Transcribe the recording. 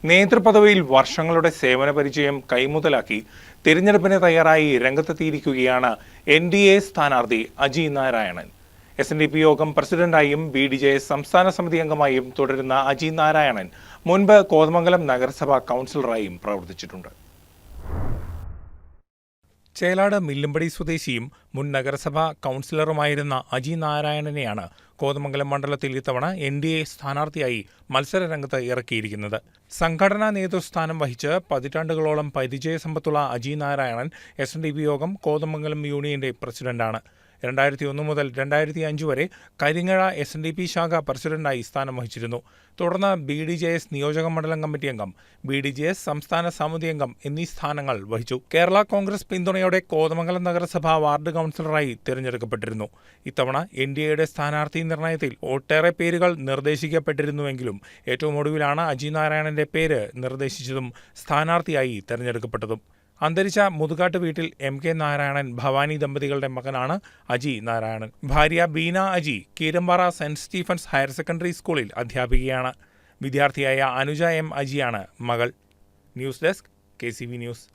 നേതൃപദവിയിൽ വർഷങ്ങളുടെ സേവന പരിചയം കൈമുതലാക്കി തിരഞ്ഞെടുപ്പിന് തയ്യാറായി രംഗത്തെത്തിയിരിക്കുകയാണ് NDA സ്ഥാനാർത്ഥി അജി നാരായണൻ. SNDP യോഗം പ്രസിഡന്റായും BDJS സംസ്ഥാന സമിതി അംഗമായും തുടരുന്ന അജി നാരായണൻ മുൻപ് കോതമംഗലം നഗരസഭാ കൗൺസിലറായും പ്രവർത്തിച്ചിട്ടുണ്ട്. ചേലാട് മില്ലുംപടി സ്വദേശിയും മുൻ നഗരസഭാ കൗൺസിലറുമായിരുന്ന അജി നാരായണനെയാണ് കോതമംഗലം മണ്ഡലത്തിൽ ഇത്തവണ NDA സ്ഥാനാർത്ഥിയായി മത്സരരംഗത്ത് ഇറക്കിയിരിക്കുന്നത്. സംഘടനാ നേതൃസ്ഥാനം വഹിച്ച് പതിറ്റാണ്ടുകളോളം പരിചയസമ്പത്തുള്ള അജി നാരായണൻ SNDP യോഗം കോതമംഗലം യൂണിയന്റെ പ്രസിഡന്റാണ്. 2001 മുതൽ 2005 വരെ കരിങ്ങഴ SNDP ശാഖ പ്രസിഡന്റായി സ്ഥാനം വഹിച്ചിരുന്നു. തുടർന്ന് BDJS നിയോജക മണ്ഡലം കമ്മിറ്റി അംഗം, BDJS സംസ്ഥാന സമിതി അംഗം എന്നീ സ്ഥാനങ്ങൾ വഹിച്ചു. കേരള കോൺഗ്രസ് പിന്തുണയോടെ കോതമംഗലം നഗരസഭ വാർഡ് കൗൺസിലറായി തിരഞ്ഞെടുക്കപ്പെട്ടിരുന്നു. ഇത്തവണ NDAയുടെ സ്ഥാനാർത്ഥി നിർണയത്തിൽ ഒട്ടേറെ പേരുകൾ നിർദ്ദേശിക്കപ്പെട്ടിരുന്നുവെങ്കിലും ഏറ്റവും ഒടുവിലാണ് അജി നാരായണന്റെ പേര് നിർദ്ദേശിച്ചതും സ്ഥാനാർത്ഥിയായി തിരഞ്ഞെടുക്കപ്പെട്ടതും. അന്തരിച്ച മുതുകാട്ട് വീട്ടിൽ MK നാരായണൻ ഭവാനി ദമ്പതികളുടെ മകനാണ് അജി നാരായണൻ. ഭാര്യ Beena Aji Keerampara saint Stephen's higher secondary സ്കൂളിൽ അധ്യാപികയാണ്. വിദ്യാർത്ഥിയായ അനുജ M അജിയാണ് മകൾ. News desk KCV news.